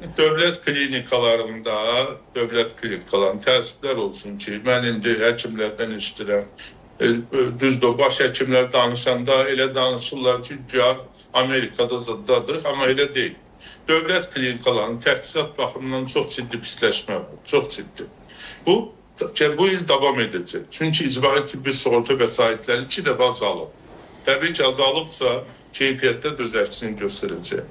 Dövlət klinikalarında, dövlət klinikalarında təəssüflər olsun ki, mən indi həkimlərdən işitirəm. Düzdür, baş həkimlər danışanda elə danışırlar ki, güya Amerikada zaddadır, amma elə deyil. Dövlət klinikalarının təchizat baxımından çox ciddi pisləşmə var, çox ciddi. Bu il davam edəcək. Çünki icbari tibbi sığorta vəsaitləri 2 dəfə azalıb. Təbii ki, azalıbsa keyfiyyətdə də öz əksini göstərəcək.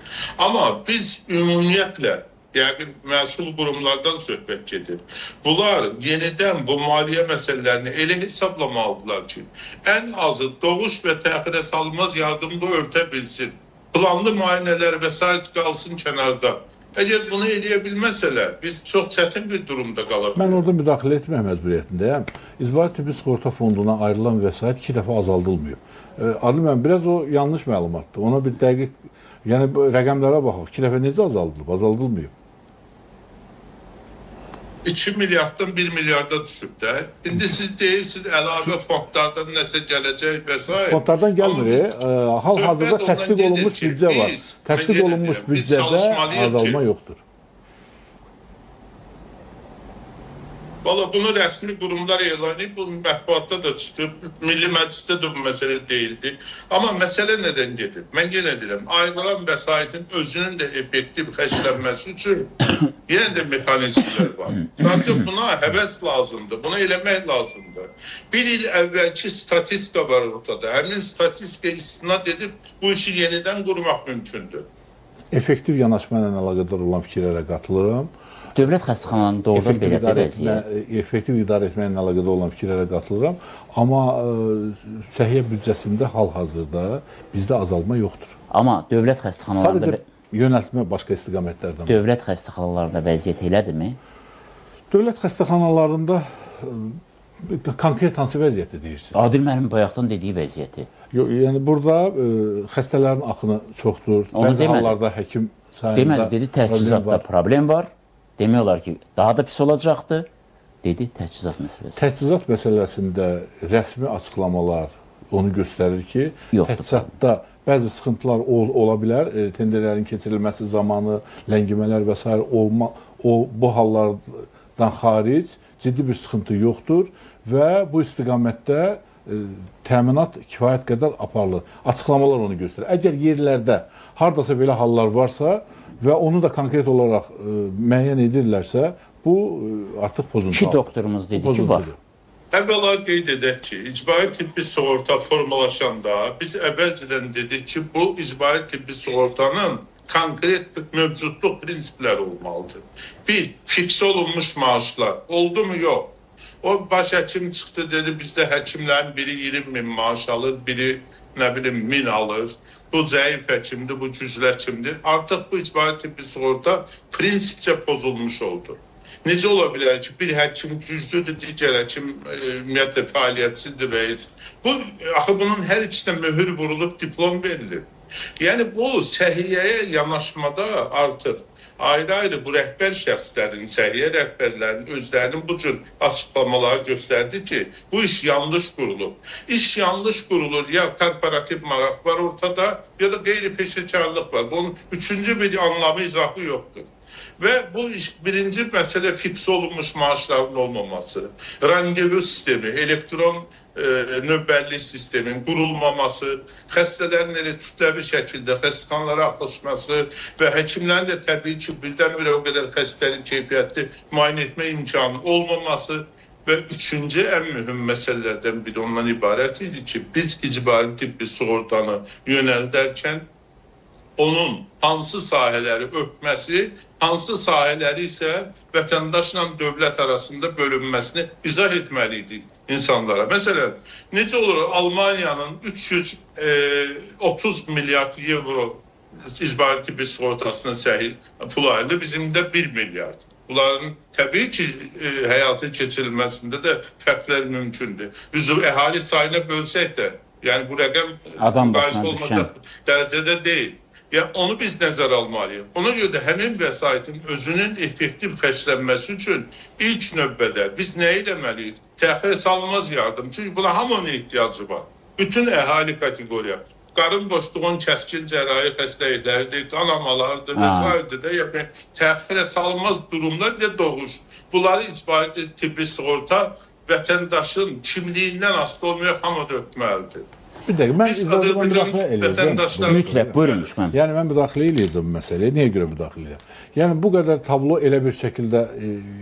Amma biz ümumiyyətlə, yəni məsul qurumlardan söhbət gedir. Bunlar yenidən bu maliyyə məsələlərini elə hesablamalıdırlar ki, ən azı doğuş və təxirə salınmaz yardımda örtə bilsin. Planlı müayinələr və s. qalsın kənarda. Əgər bunu eləyə bilməsələr, biz çox çətin bir durumda qala bilərik. Mən orada müdaxilə etmək məcburiyyətindəyəm. İcbari tibbi sığorta fonduna ayrılan vəsait 2 dəfə azaldılmıyor. Adil müəllim, biraz o yanlış məlumatdır. Ona bir dəqiq, yəni rəqəmlərə baxaq. 2 dəfə necə azaldılıb? Azaldılmıyor. 2 milyarddan 1 milyarda düşüb də. İndi siz deyirsiniz, əlavə fondlardan nəsə gələcək və s. Fondlardan gəlmir. Hal-hazırda təsdiq olunmuş büdcə var. Təsdiq olunmuş büdcədə azalma yoxdur. Valla bunu rəsmi qurumlar elan edib, bu mətbuatda da çıxıb, Milli Məclisdə də bu məsələ deyildi. Amma məsələ nədən gedir? Mən yenə deyirəm, ayrılan vəsaitin özünün də effektiv xərclənməsi üçün yenə də mexanizmlər var. Sadəcə buna həvəs lazımdır, bunu eləmək lazımdır. Bir il əvvəlki statistika var ortada. Həmin statistikaya istinad edib bu işi yenidən qurmaq mümkündür. Effektiv yanaşma ilə əlaqədar olan fikirlərə qatılıram. Dövlət xəstəxanalarının doğrudan belədir vəziyyət. Effektiv idarə etməklə əlaqədar olan fikirlərə qatılıram. Amma səhiyyə büdcəsində hal-hazırda bizdə azalma yoxdur. Amma dövlət xəstəxanalarında sadəcə yönəltmə başqa istiqamətlərdən. Dövlət xəstəxanalarında vəziyyət elədirmi? Dövlət xəstəxanalarında konkret hansı vəziyyəti deyirsiniz? Adil müəllim bayaqdan dediyi vəziyyəti. Yəni burada xəstələrin axını çoxdur. Bəzi hallarda həkim sayında deməli, dedi təchizatda problem var. Demək olar ki, daha da pis olacaqdır, dedi təchizat məsələsi. Təchizat məsələsində rəsmi açıqlamalar onu göstərir ki, təchizatda bəzi sıxıntılar ola bilər, tenderlərin keçirilməsi zamanı ləngimələr və s. bu hallardan xaric ciddi bir sıxıntı yoxdur və bu istiqamətdə təminat kifayət qədər aparılır. Açıqlamalar onu göstərir. Əgər yerlərdə hardasa belə hallar varsa və onu da konkret olaraq müəyyən edirlərsə, bu artıq pozuntudur. 2 doktorumuz dedi ki, var. Əvvəla qeyd edək ki, icbari tibbi sığorta formalaşanda biz əvvəlcədən dedik ki, bu icbari tibbi sığortanın konkret mövcudluq prinsipləri olmalıdır. Bir, fiks olunmuş maaşlar. Oldu mu? Yox. O baş həkim çıxdı, dedi, bizdə həkimlərin biri 20 min maaş alır, biri nə bilim 1000 alır. Bu zəif həkimdir, bu güclü həkimdir. Artıq bu icbari tibbi sığorta prinsipcə pozulmuş oldu. Necə ola bilər ki, bir həkim güclüdür, digər həkim ümumiyyətlə fəaliyyətsizdir və heç. Bu, axı bunun hər ikisinə möhür vurulub diplom verilir. Yəni bu səhiyyəyə yanaşmada artıq ayrı-ayrı bu rəhbər şəxslərin, səhiyyə rəhbərlərinin özlərinin bu cür açıqlamaları göstərdi ki, bu iş yanlış qurulub. İş yanlış qurulur, ya korporativ maraq var ortada, ya da qeyri-peşəkarlıq var. Bunun üçüncü bir anlamı, izahı yoxdur. Və bu iş, birinci məsələ fiks olunmuş maaşların olmaması, randevu sistemi, elektron növbəllik sistemin qurulmaması, xəstələrin elə kütləvi şəkildə xəstəxanalara axışması və həkimlərin də təbii ki, birdən-birə o qədər xəstəlik keyfiyyətli müayinə etmə imkanı olmaması və üçüncü ən mühüm məsələlərdən biri ondan ibarət idi ki, biz icbari tibbi sığortanı yönəldərkən onun hansı sahələri öpməsi, hansı sahələri isə vətəndaşla dövlət arasında bölünməsini izah etməliydik insanlara. Məsələn, necə olur Almaniyanın 330 milyard euro icbari tibbi sığortasının səhi pulu ayrılır, bizim də 1 milyard. Bunların təbii ki, həyatı keçirilməsində də fərqlər mümkündür. Biz əhali sayına bölsək də, yəni bu rəqəm müqayisə olmayacaq dərəcədə deyil. Yəni onu biz nəzərə almalıyıq. Ona görə də həmin vəsaitin özünün effektiv xərclənməsi üçün ilk növbədə biz nə etməliyik? Təxirə salınmaz yardım. Çünki buna hamının ehtiyacı var. Bütün əhali kateqoriya. qarın boşluğun kəskin cərrahi xəstəlikləridir, qanamalardır və s. də yəni təxirə salınmaz durumlar ilə doğuş. Bunları icbari tibbi sığorta vətəndaşın kimliyindən asılı olmayaraq hamıda ötməlidir. Bir dəqiqə, mən Biz icazə Azərbaycan müdaxilə edəcəm. vətəndaşlar Mütləq, buyurun Düşmən. Yəni mən müdaxilə edəcəm bu məsələyə. Niyə görə müdaxilə edirəm? Yəni bu qədər tablo elə bir şəkildə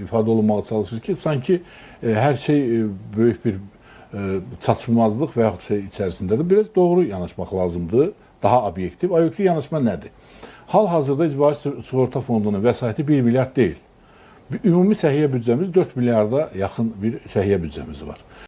ifadə olunmağa çalışır ki, sanki hər şey böyük bir çatışmazlıq və yaxud şey içərisindədir. Biraz doğru yanaşmaq lazımdır, daha obyektiv. Obyektiv yanaşma nədir? Hal-hazırda icbari sığorta fondunun vəsaiti 1 milyard deyil. Ümumi səhiyyə büdcəmiz 4 milyarda yaxın bir səhiyyə büdcəmiz var.